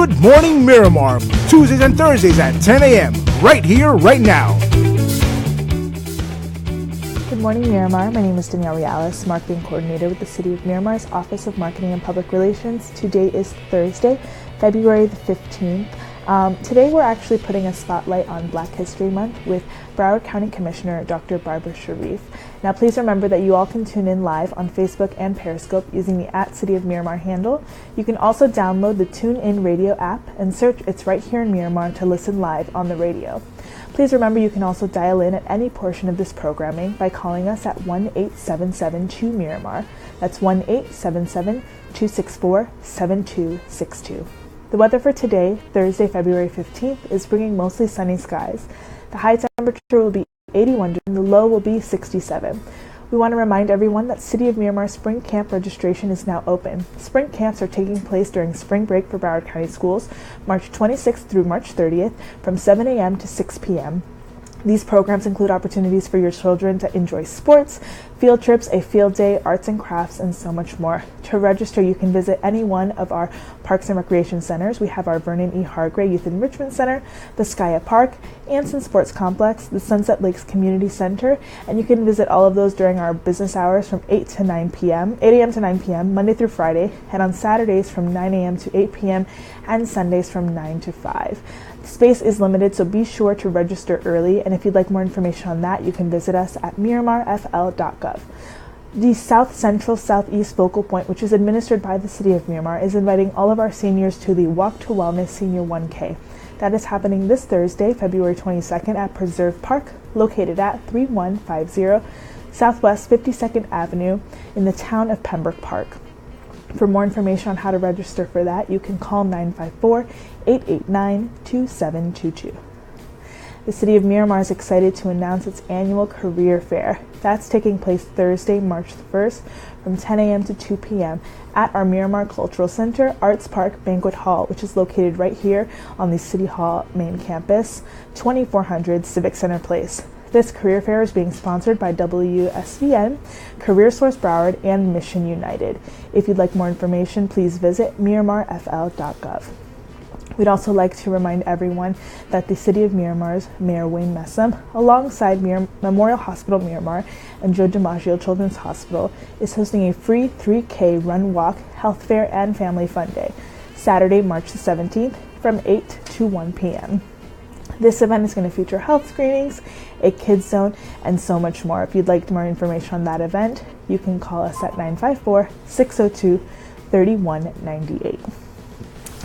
Good Morning Miramar, Tuesdays and Thursdays at 10 a.m. right here, right now. Good morning, Miramar. My name is Danielle Reales, Marketing Coordinator with the City of Miramar's Office of Marketing and Public Relations. Today is Thursday, February the 15th. Today we're actually putting a spotlight on Black History Month with Broward County Commissioner Dr. Barbara Sharif. Now please remember that you all can tune in live on Facebook and Periscope using the @City of Miramar handle. You can also download the TuneIn Radio app and search It's Right Here in Miramar to listen live on the radio. Please remember you can also dial in at any portion of this programming by calling us at 1-877-2-MIRAMAR. That's 1-877-264-7262. The weather for today, Thursday, February 15th, is bringing mostly sunny skies. The high temperature will be 81 and the low will be 67. We want to remind everyone that City of Miramar Spring Camp registration is now open. Spring camps are taking place during spring break for Broward County Schools, March 26th through March 30th, from 7 a.m. to 6 p.m. These programs include opportunities for your children to enjoy sports, field trips, a field day, arts and crafts, and so much more. To register, you can visit any one of our Parks and Recreation Centers. We have our Vernon E. Hargray Youth Enrichment Center, the Skya Park, Anson Sports Complex, the Sunset Lakes Community Center, and you can visit all of those during our business hours from 8 a.m. to 9 p.m., Monday through Friday, and on Saturdays from 9 a.m. to 8 p.m., and Sundays from 9 to 5. Space is limited, so be sure to register early, and if you'd like more information on that, you can visit us at MiramarFL.gov. The South Central Southeast Focal Point, which is administered by the City of Miramar, is inviting all of our seniors to the Walk to Wellness Senior 1K. That is happening this Thursday, February 22nd at Preserve Park, located at 3150 Southwest 52nd Avenue in the town of Pembroke Park. For more information on how to register for that, you can call 954-889-2722. The City of Miramar is excited to announce its annual career fair. That's taking place Thursday, March 1st from 10 a.m. to 2 p.m. at our Miramar Cultural Center, Arts Park Banquet Hall, which is located right here on the City Hall main campus, 2400 Civic Center Place. This career fair is being sponsored by WSVN, Career Source Broward, and Mission United. If you'd like more information, please visit MiramarFL.gov. We'd also like to remind everyone that the City of Miramar's Mayor Wayne Messam, alongside Memorial Hospital Miramar and Joe DiMaggio Children's Hospital, is hosting a free 3K run walk, health fair, and family fun day, Saturday, March the 17th from 8 to 1 p.m. This event is going to feature health screenings, a kids zone, and so much more. If you'd like more information on that event, you can call us at 954-602-3198.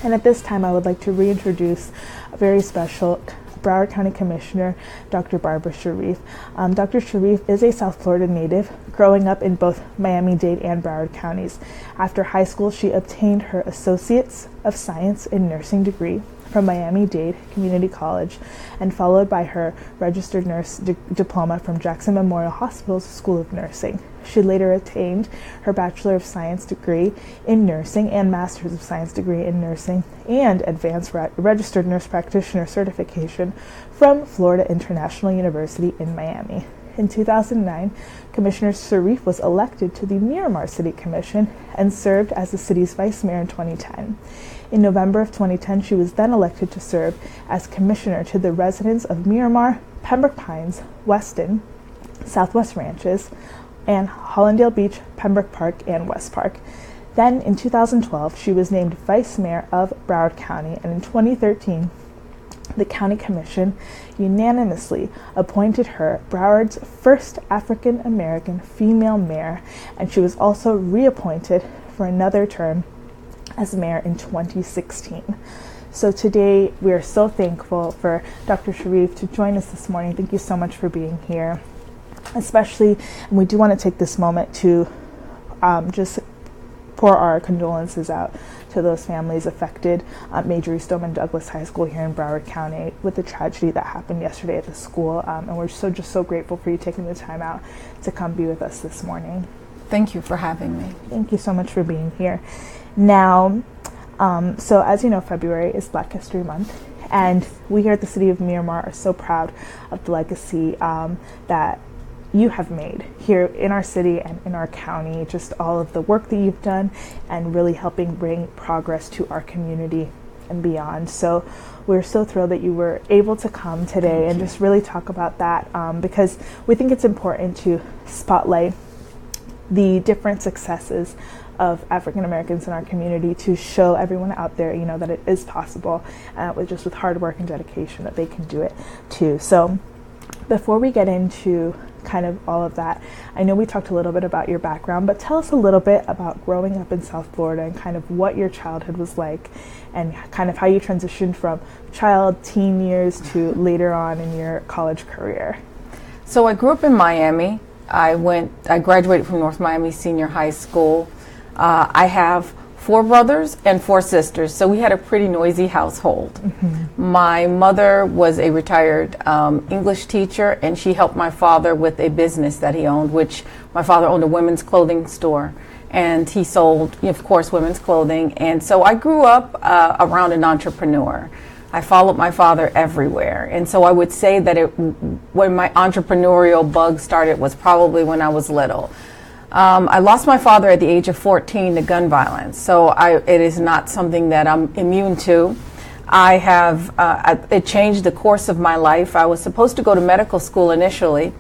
And at this time, I would like to reintroduce a very special Broward County Commissioner, Dr. Barbara Sharif. Dr. Sharif is a South Florida native, growing up in both Miami-Dade and Broward counties. After high school, she obtained her Associates of Science in Nursing degree from Miami-Dade Community College, and followed by her registered nurse diploma from Jackson Memorial Hospital's School of Nursing. She later attained her Bachelor of Science degree in nursing and Master's of Science degree in nursing and advanced registered nurse practitioner certification from Florida International University in Miami. In 2009, Commissioner Sharif was elected to the Miramar City Commission and served as the city's vice mayor in 2010. In November of 2010, she was then elected to serve as commissioner to the residents of Miramar, Pembroke Pines, Weston, Southwest Ranches, and Hollandale Beach, Pembroke Park, and West Park. Then, in 2012, she was named vice mayor of Broward County, and in 2013, the County Commission unanimously appointed her Broward's first African American female mayor, and she was also reappointed for another term as mayor in 2016. So today we are so thankful for Dr. Sharif to join us this morning. Thank you so much for being here. Especially, and we do want to take this moment to just pour our condolences out to those families affected at Major Stoneman Douglas High School here in Broward County with the tragedy that happened yesterday at the school. And we're just so grateful for you taking the time out to come be with us this morning. Thank you for having me. Thank you so much for being here. Now, so as you know, February is Black History Month, and we here at the City of Miramar are so proud of the legacy that you have made here in our city and in our county, just all of the work that you've done and really helping bring progress to our community. and beyond. So we're so thrilled that you were able to come today and just really talk about that, because we think it's important to spotlight the different successes of African Americans in our community, to show everyone out there, that it is possible, with hard work and dedication, that they can do it too. So before we get into kind of all of that, I know we talked a little bit about your background, but tell us a little bit about growing up in South Florida and kind of what your childhood was like, and kind of how you transitioned from teen years to later on in your college career. So I grew up in Miami. I graduated from North Miami Senior High School. I have 4 brothers and 4 sisters, so we had a pretty noisy household. Mm-hmm. My mother was a retired English teacher, and she helped my father with a business that he owned, which my father owned a women's clothing store, and he sold, of course, women's clothing. And so I grew up around an entrepreneur. I followed my father everywhere, and so I would say that when my entrepreneurial bug started was probably when I was little. I lost my father at the age of 14 to gun violence, so it is not something that I'm immune to. It changed the course of my life. I was supposed to go to medical school initially,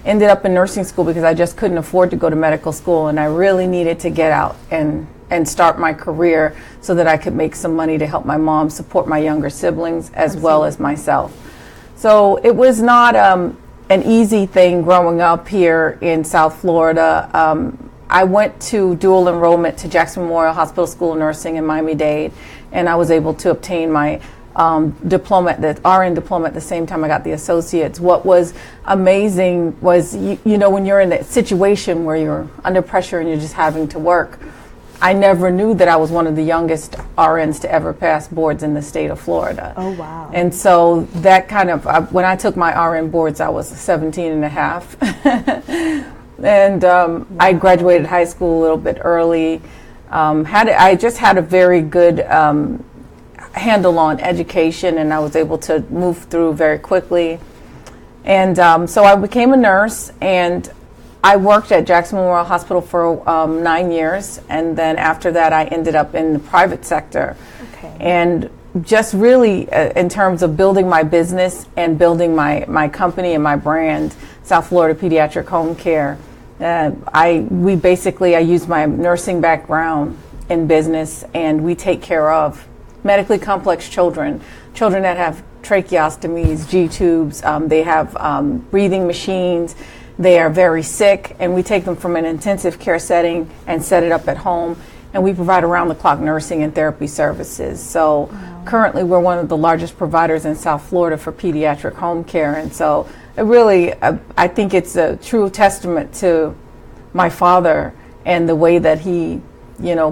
ended up in nursing school because I just couldn't afford to go to medical school, and I really needed to get out and start my career so that I could make some money to help my mom support my younger siblings as well as myself. So it was not an easy thing growing up here in South Florida. I went to dual enrollment to Jackson Memorial Hospital School of Nursing in Miami-Dade, and I was able to obtain my diploma, the RN diploma, at the same time I got the associates. What was amazing was, when you're in that situation where you're under pressure and you're just having to work, I never knew that I was one of the youngest RNs to ever pass boards in the state of Florida. Oh, wow. And so that kind of, when I took my RN boards, I was 17 and a half. And wow. I graduated high school a little bit early. I just had a very good handle on education, and I was able to move through very quickly. And so I became a nurse, and I worked at Jackson Memorial Hospital for 9 years, and then after that I ended up in the private sector. Okay. And just really in terms of building my business and building my company and my brand, South Florida Pediatric Home Care, I use my nursing background in business, and we take care of medically complex children that have tracheostomies, G-tubes, they have breathing machines. They are very sick, and we take them from an intensive care setting and set it up at home, and we provide around-the-clock nursing and therapy services. So currently we're one of the largest providers in South Florida for pediatric home care, and so it really, I think it's a true testament to my father and the way that he,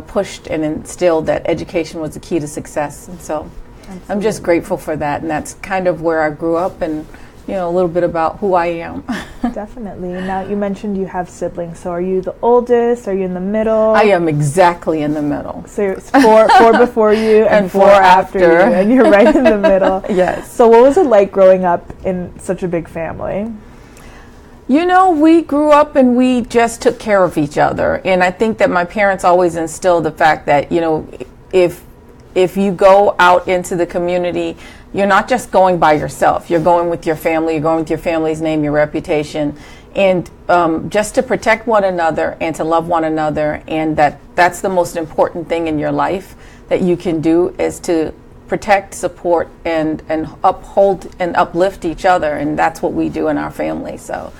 pushed and instilled that education was the key to success. And so absolutely. I'm just grateful for that, and that's kind of where I grew up, and a little bit about who I am. Definitely. Now, you mentioned you have siblings. So are you the oldest? Are you in the middle? I am exactly in the middle. So it's four before you and four after you, and you're right in the middle. Yes. So what was it like growing up in such a big family? We grew up and we just took care of each other. And I think that my parents always instilled the fact that, if you go out into the community, you're not just going by yourself. You're going with your family. You're going with your family's name, your reputation, and just to protect one another and to love one another. And that's the most important thing in your life that you can do, is to protect, support, and uphold and uplift each other. And that's what we do in our family. So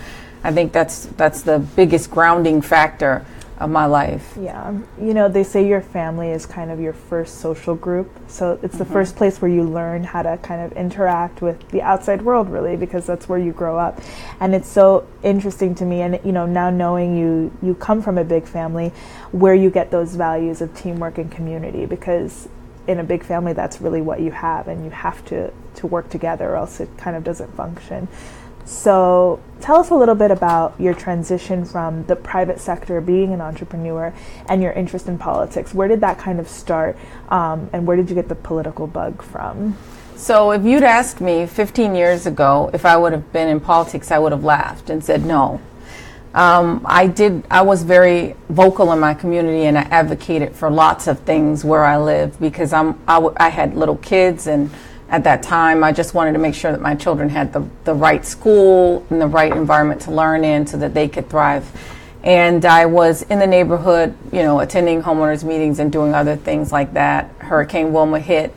I think that's the biggest grounding factor of my life. Yeah. They say your family is kind of your first social group. So it's the first place where you learn how to kind of interact with the outside world, really, because that's where you grow up. And it's so interesting to me, and now knowing you come from a big family, where you get those values of teamwork and community, because in a big family, that's really what you have, and you have to work together or else it kind of doesn't function. So tell us a little bit about your transition from the private sector, being an entrepreneur, and your interest in politics. Where did that kind of start, and where did you get the political bug from? So if you'd asked me 15 years ago if I would have been in politics, I would have laughed and said no. I was very vocal in my community, and I advocated for lots of things where I lived because I had little kids, and at that time I just wanted to make sure that my children had the right school and the right environment to learn in so that they could thrive. And I was in the neighborhood, attending homeowners meetings and doing other things like that. Hurricane Wilma hit,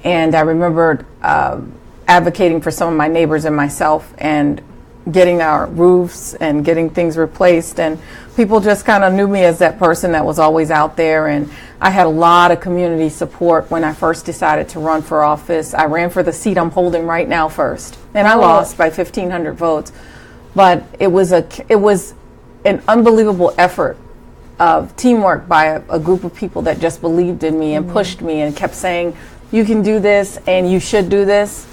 and I remembered advocating for some of my neighbors and myself and getting our roofs and getting things replaced, and people just kind of knew me as that person that was always out there. And I had a lot of community support when I first decided to run for office. I ran for the seat I'm holding right now first, and I lost by 1,500 votes, but it was an unbelievable effort of teamwork by a group of people that just believed in me and pushed me and kept saying, you can do this and you should do this.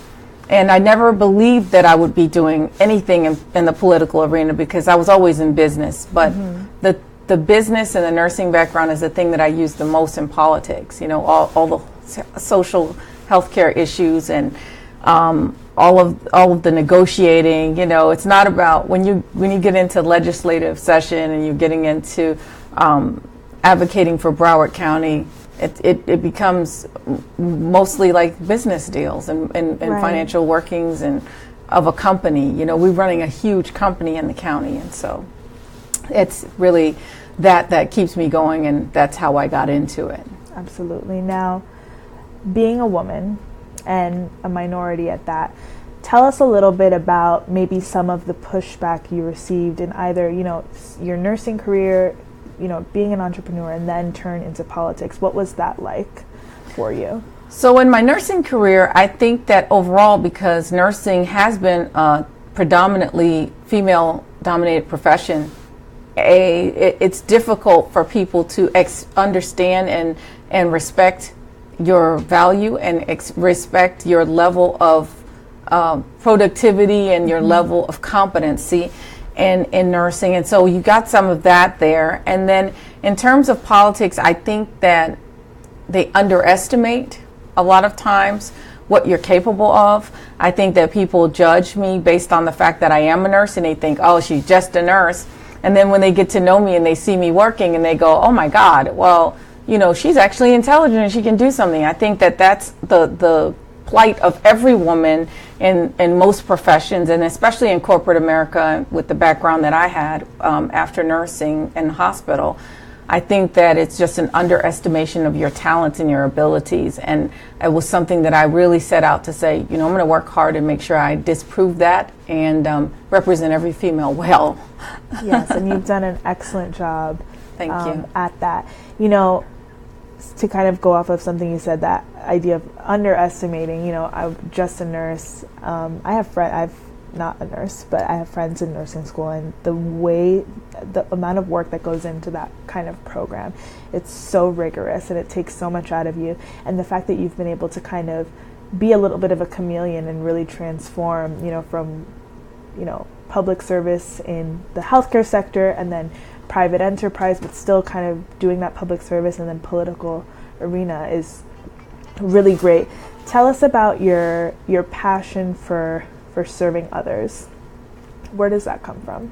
And I never believed that I would be doing anything in the political arena because I was always in business. But the business and the nursing background is the thing that I use the most in politics. All the social healthcare issues and all of the negotiating. It's not about when you get into legislative session and you're getting into advocating for Broward County. It becomes mostly like business deals and right. Financial workings and of a company. We're running a huge company in the county, and so it's really that keeps me going, and that's how I got into it. Absolutely. Now, being a woman and a minority at that, tell us a little bit about maybe some of the pushback you received in either, your nursing career, being an entrepreneur and then turn into politics. What was that like for you? So in my nursing career, I think that overall, because nursing has been a predominantly female-dominated profession, it's difficult for people to understand and respect your value and respect your level of productivity and your level of competency in nursing. And so you got some of that there. And then in terms of politics, I think that they underestimate a lot of times what you're capable of. I think that people judge me based on the fact that I am a nurse, and they think, oh, she's just a nurse. And then when they get to know me and they see me working and they go, oh my God, well, she's actually intelligent and she can do something. I think that that's the plight of every woman in most professions, and especially in corporate America with the background that I had after nursing and hospital. I think that it's just an underestimation of your talents and your abilities, and it was something that I really set out to say, I'm going to work hard and make sure I disprove that and represent every female well. Yes, and you've done an excellent job Thank you. At that. To kind of go off of something you said, that idea of underestimating, I'm just a nurse. I'm not a nurse, but I have friends in nursing school, and the amount of work that goes into that kind of program, it's so rigorous and it takes so much out of you. And the fact that you've been able to kind of be a little bit of a chameleon and really transform, from, public service in the healthcare sector and then private enterprise, but still kind of doing that public service and then political arena is really great. Tell us about your passion for serving others. Where does that come from?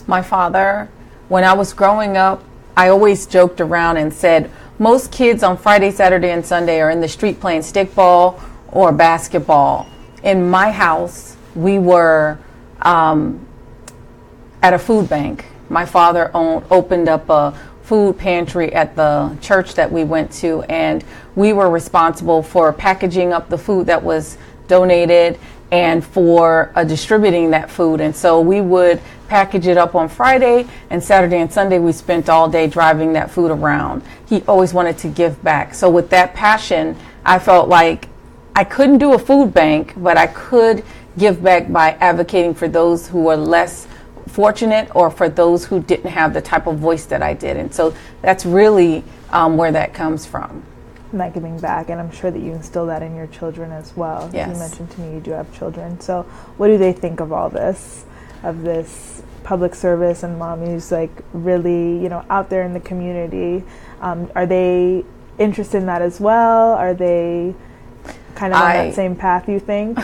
My father, when I was growing up, I always joked around and said, most kids on Friday, Saturday, and Sunday are in the street playing stickball or basketball. In my house, we were at a food bank. My father opened up a food pantry at the church that we went to, and we were responsible for packaging up the food that was donated and for distributing that food. And so we would package it up on Friday, and Saturday and Sunday we spent all day driving that food around. He always wanted to give back. So with that passion, I felt like I couldn't do a food bank, but I could give back by advocating for those who were less fortunate or for those who didn't have the type of voice that I did. And so that's really where that comes from. That giving back, and I'm sure that you instill that in your children as well. Yes. You mentioned to me you do have children. So what do they think of all this, of this public service and mom who's like really, out there in the community? Are they interested in that as well? Are they kind of on that same path, you think?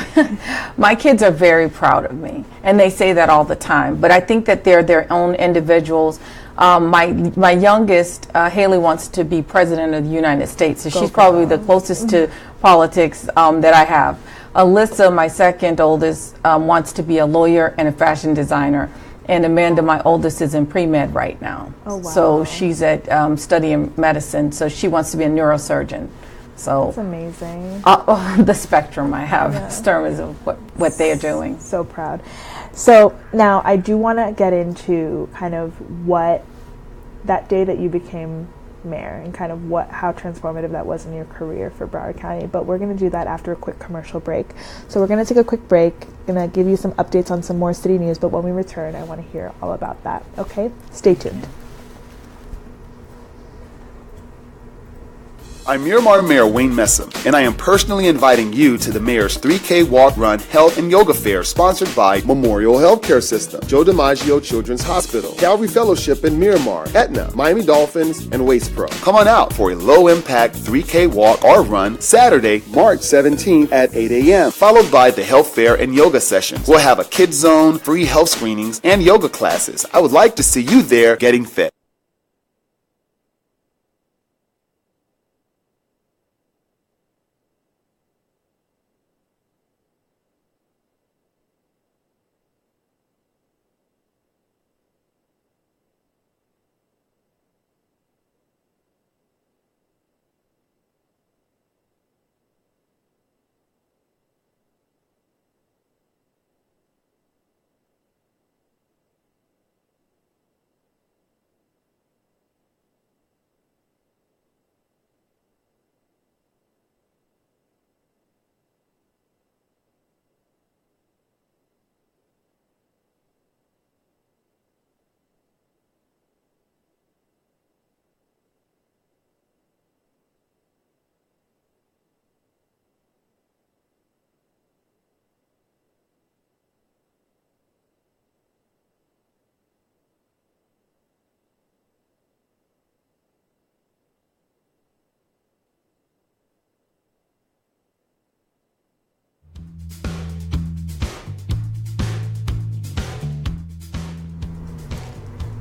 My kids are very proud of me, and they say that all the time. But I think that they're their own individuals. My youngest, Haley, wants to be president of the United States, so she's probably the closest to politics that I have. Alyssa, my second oldest, wants to be a lawyer and a fashion designer. And Amanda, my oldest, is in pre-med right now. Oh, wow. So she's at studying medicine, so she wants to be a neurosurgeon. So that's amazing. The spectrum I have in terms of what they are doing. So proud. So now I do want to get into kind of what that day that you became mayor and kind of how transformative that was in your career for Broward County. But we're going to do that after a quick commercial break. So we're going to take a quick break. Going to give you some updates on some more city news. But when we return, I want to hear all about that. Okay? Stay tuned. I'm Miramar Mayor Wayne Messam, and I am personally inviting you to the Mayor's 3K Walk, Run, Health, and Yoga Fair sponsored by Memorial Healthcare System, Joe DiMaggio Children's Hospital, Calvary Fellowship in Miramar, Aetna, Miami Dolphins, and Waste Pro. Come on out for a low-impact 3K Walk or Run Saturday, March 17th at 8 a.m., followed by the Health Fair and Yoga sessions. We'll have a kids zone, free health screenings, and yoga classes. I would like to see you there getting fit.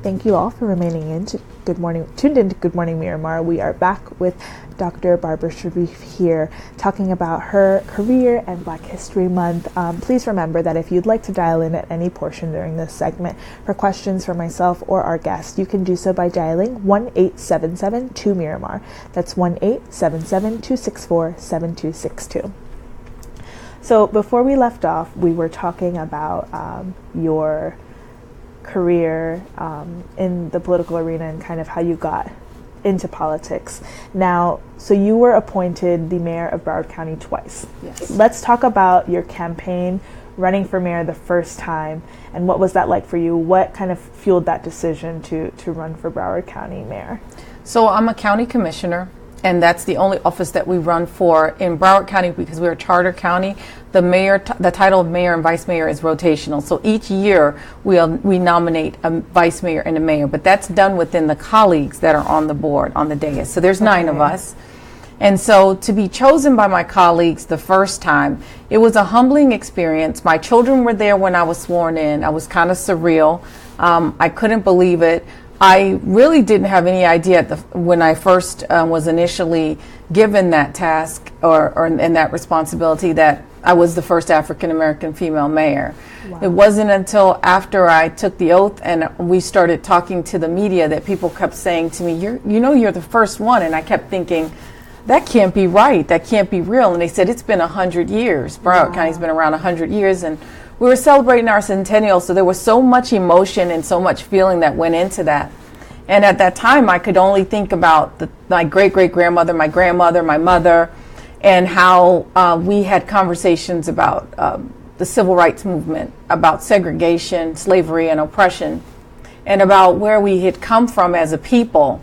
Thank you all for remaining tuned in to Good Morning Miramar. We are back with Dr. Barbara Sharif here talking about her career and Black History Month. Please remember that if you'd like to dial in at any portion during this segment for questions for myself or our guest, you can do so by dialing 1-877-2-MIRAMAR. That's 1-877-264-7262. So before we left off, we were talking about your career in the political arena and kind of how you got into politics. Now, so you were appointed the mayor of Broward County twice. Yes. Let's talk about your campaign running for mayor the first time, and what was that like for you? What kind of fueled that decision to run for Broward County mayor? So I'm a county commissioner, and that's the only office that we run for in Broward County because we're a charter county. The title of mayor and vice mayor is rotational. So each year we nominate a vice mayor and a mayor, but that's done within the colleagues that are on the board, on the dais. So there's 9 of us. And so to be chosen by my colleagues the first time, it was a humbling experience. My children were there when I was sworn in. I was kind of surreal. I couldn't believe it. I really didn't have any idea when I first was initially given that task and that responsibility that I was the first African American female mayor. Wow. It wasn't until after I took the oath and we started talking to the media that people kept saying to me, you're the first one. And I kept thinking, that can't be right. That can't be real. And they said, it's been 100 years. Broward County's been around 100 years. And we were celebrating our centennial, so there was so much emotion and so much feeling that went into that. And at that time, I could only think about my great-great-grandmother, my grandmother, my mother, and how we had conversations about the civil rights movement, about segregation, slavery, and oppression, and about where we had come from as a people,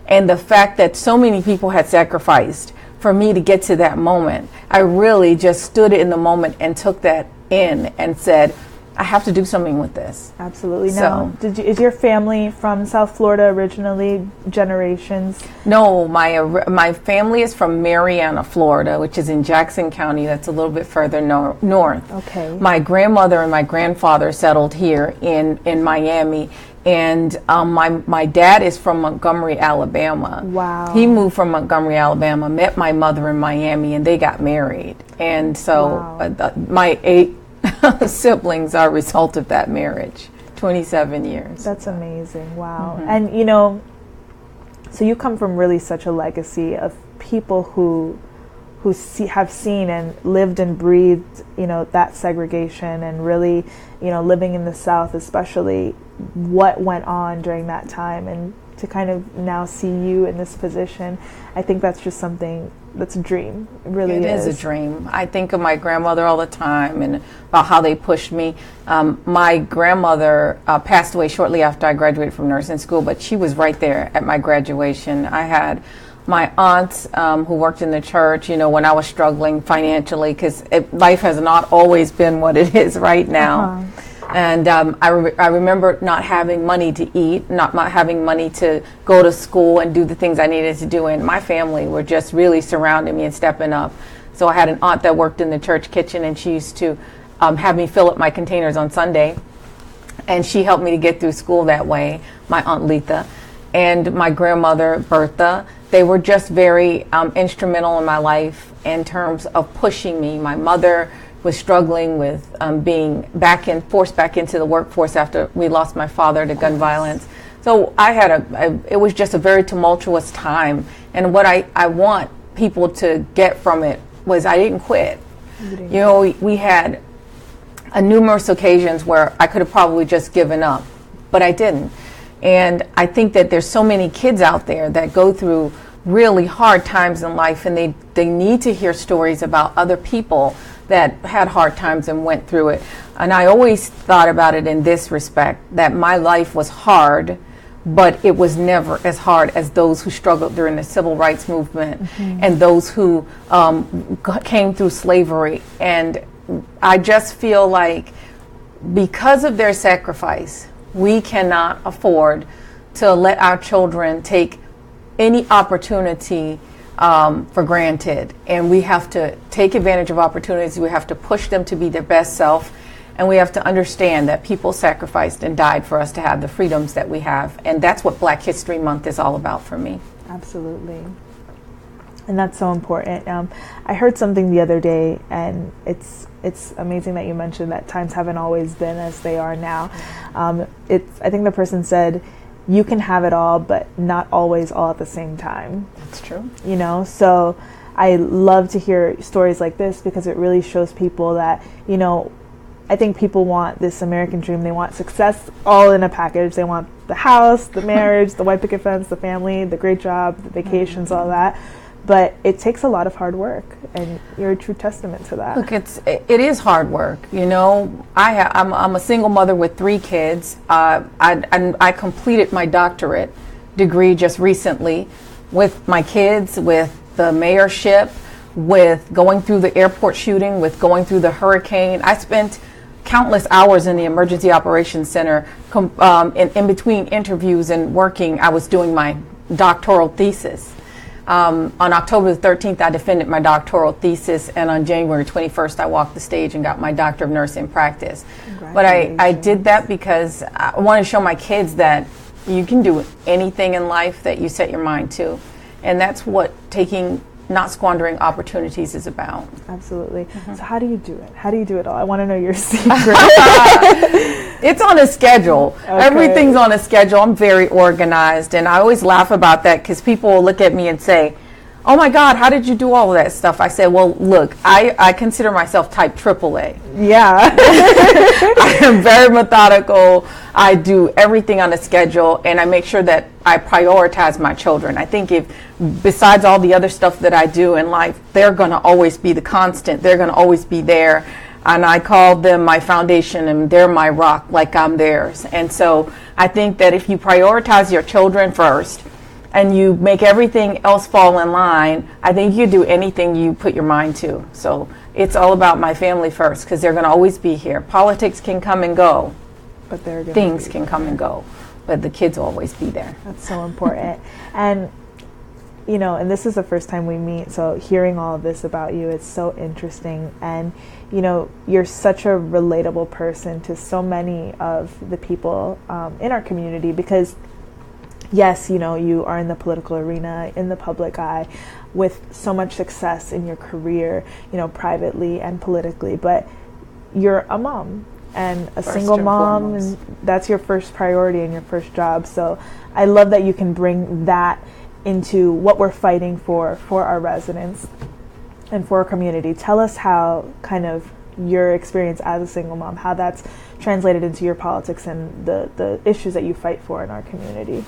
and the fact that so many people had sacrificed for me to get to that moment. I really just stood in the moment and took that in and said, I have to do something with this. Absolutely. So- Now, is your family from South Florida originally, generations? No, my family is from Marianna, Florida, which is in Jackson County. That's a little bit further north. Okay. My grandmother and my grandfather settled here in Miami, and my dad is from Montgomery, Alabama. Wow. He moved from Montgomery, Alabama, met my mother in Miami, and they got married. And so Wow. my 8 siblings are a result of that marriage. 27 years. That's amazing. Wow. And so you come from really such a legacy of people who have seen and lived and breathed, that segregation, and really, living in the South, especially what went on during that time, and to kind of now see you in this position, I think that's just something that's a dream. It really is. It is a dream. I think of my grandmother all the time and about how they pushed me. My grandmother passed away shortly after I graduated from nursing school, but she was right there at my graduation. I had my aunts who worked in the church, when I was struggling financially, because life has not always been what it is right now. And I remember not having money to eat, not having money to go to school and do the things I needed to do. And my family were just really surrounding me and stepping up. So I had an aunt that worked in the church kitchen, and she used to have me fill up my containers on Sunday. And she helped me to get through school that way, my Aunt Letha. And my grandmother, Bertha, they were just very instrumental in my life in terms of pushing me. My mother was struggling with being forced back into the workforce after we lost my father to gun violence. So I had it was just a very tumultuous time. And what I want people to get from it was I didn't quit. We had numerous occasions where I could have probably just given up, but I didn't. And I think that there's so many kids out there that go through really hard times in life, and they need to hear stories about other people that had hard times and went through it. And I always thought about it in this respect, that my life was hard, but it was never as hard as those who struggled during the civil rights movement and those who came through slavery. And I just feel like because of their sacrifice, we cannot afford to let our children take any opportunity for granted, and we have to take advantage of opportunities. We have to push them to be their best self, and we have to understand that people sacrificed and died for us to have the freedoms that we have, and that's what Black History Month is all about for me. Absolutely. And that's so important. I heard something the other day, and it's amazing that you mentioned that times haven't always been as they are now. I think the person said, you can have it all, but not always all at the same time. That's true. So I love to hear stories like this, because it really shows people that, I think people want this American dream. They want success all in a package. They want the house, the marriage, the white picket fence, the family, the great job, the vacations, all that. But it takes a lot of hard work, and you're a true testament to that. Look, it is hard work. I'm a single mother with 3 kids. I completed my doctorate degree just recently with my kids, with the mayorship, with going through the airport shooting, with going through the hurricane. I spent countless hours in the Emergency Operations Center. In between interviews and working, I was doing my doctoral thesis. On October the 13th, I defended my doctoral thesis, and on January 21st, I walked the stage and got my Doctor of Nursing Practice. But I did that because I want to show my kids that you can do anything in life that you set your mind to. And that's what not squandering opportunities is about. Absolutely. So how do you do it? How do you do it all? I want to know your secret. It's on a schedule. Okay. Everything's on a schedule. I'm very organized, and I always laugh about that because people will look at me and say, oh my God, how did you do all of that stuff? I said, well, look, I consider myself type AAA. Yeah. I am very methodical. I do everything on a schedule, and I make sure that I prioritize my children. I think besides all the other stuff that I do in life, they're going to always be the constant. They're going to always be there. And I call them my foundation, and they're my rock, like I'm theirs. And so I think that if you prioritize your children first, and you make everything else fall in line, I think you do anything you put your mind to. So it's all about my family first, because they're going to always be here. Politics can come and go, But things can come and go, but the kids will always be there. That's so important. And you know, and this is the first time we meet, so hearing all of this about you, it's so interesting. And you know, you're such a relatable person to so many of the people in our community, because yes, you know, you are in the political arena, in the public eye, with so much success in your career, you know, privately and politically, but you're a mom and a single mom, and that's your first priority and your first job. So I love that you can bring that into what we're fighting for our residents and for our community. Tell us how kind of your experience as a single mom, how that's translated into your politics and the issues that you fight for in our community.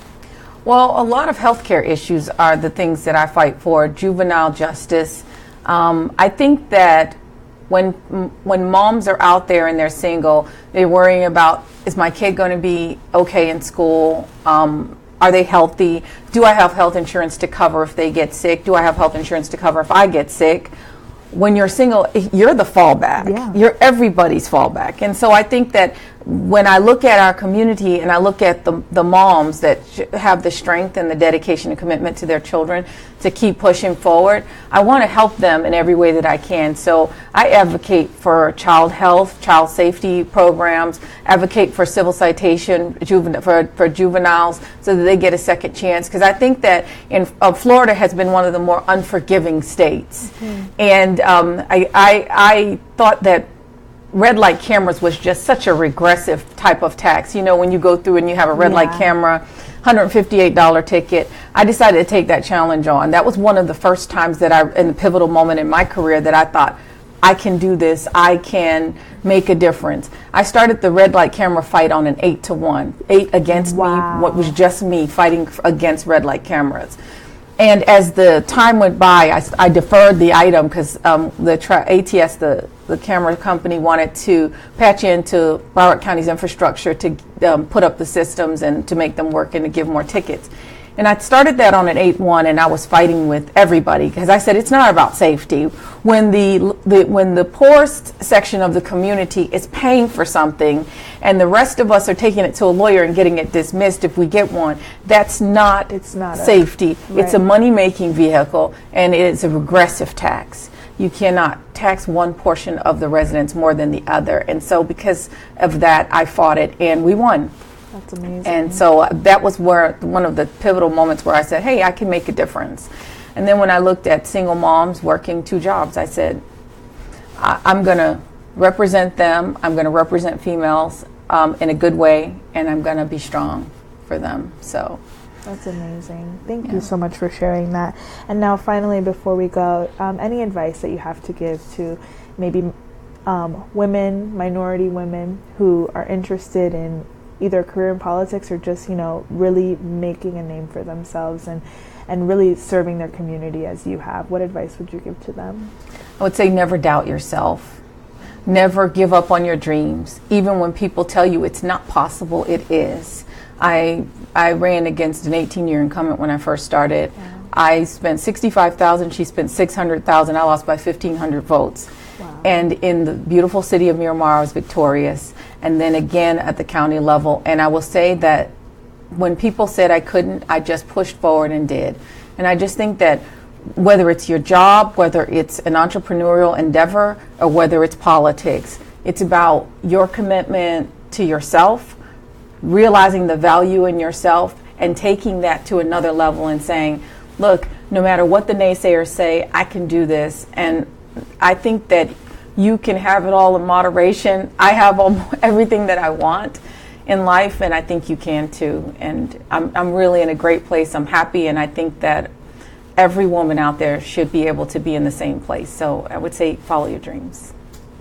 Well, a lot of healthcare issues are the things that I fight for. Juvenile justice. I think that when moms are out there and they're single, they're worrying about, is my kid going to be okay in school? Are they healthy? Do I have health insurance to cover if they get sick? Do I have health insurance to cover if I get sick? When you're single, you're the fallback. Yeah. You're everybody's fallback. And so I think that when I look at our community and I look at the moms that have the strength and the dedication and commitment to their children to keep pushing forward, I want to help them in every way that I can. So I advocate for child health, child safety programs, advocate for civil citation for juveniles so that they get a second chance. Because I think that Florida has been one of the more unforgiving states. Mm-hmm. And I thought that red light cameras was just such a regressive type of tax. You know, when you go through and you have a red light camera, $158 ticket, I decided to take that challenge on. That was one of the first times that in the pivotal moment in my career that I thought, I can do this, I can make a difference. I started the red light camera fight on an 8-1, 8 against me, what was just me fighting against red light cameras. And as the time went by, I deferred the item because ATS, the camera company, wanted to patch into Broward County's infrastructure to put up the systems and to make them work and to give more tickets. And I started that on an 8-1, and I was fighting with everybody because I said it's not about safety. When the poorest section of the community is paying for something, and the rest of us are taking it to a lawyer and getting it dismissed if we get one, that's not safety. It's a money-making vehicle, and it is a regressive tax. You cannot tax one portion of the residents more than the other. And so because of that, I fought it, and we won. That's amazing. And so that was one of the pivotal moments where I said, hey, I can make a difference. And then when I looked at single moms working 2 jobs, I said, I'm going to represent them. I'm going to represent females in a good way, and I'm going to be strong for them. So that's amazing. Thank you so much for sharing that. And now finally, before we go, any advice that you have to give to maybe women, minority women who are interested in either a career in politics or just, you know, really making a name for themselves and really serving their community as you have? What advice would you give to them? I would say never doubt yourself. Never give up on your dreams. Even when people tell you it's not possible, it is. I ran against an 18-year incumbent when I first started. Wow. I spent $65,000. She spent $600,000. I lost by 1,500 votes. Wow. And in the beautiful city of Miramar, I was victorious. And then again at the county level. And I will say that when people said I couldn't, I just pushed forward and did. And I just think that whether it's your job, whether it's an entrepreneurial endeavor, or whether it's politics, it's about your commitment to yourself, realizing the value in yourself, and taking that to another level and saying, look, no matter what the naysayers say, I can do this. And I think that you can have it all in moderation. I have everything that I want in life, and I think you can too. And I'm really in a great place. I'm happy, and I think that every woman out there should be able to be in the same place. So I would say follow your dreams.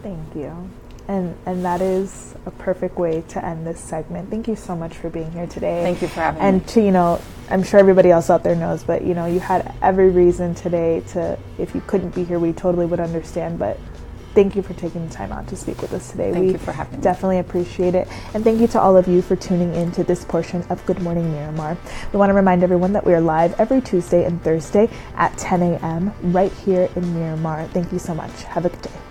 Thank you. And that is a perfect way to end this segment. Thank you so much for being here today. Thank you for having me. And to, you know, I'm sure everybody else out there knows, but, you know, you had every reason today to, if you couldn't be here, we totally would understand, but thank you for taking the time out to speak with us today. Thank We you for having me. definitely appreciate it. And thank you to all of you for tuning in to this portion of Good Morning Miramar. We want to remind everyone that we are live every Tuesday and Thursday at 10 a.m. right here in Miramar. Thank you so much. Have a good day.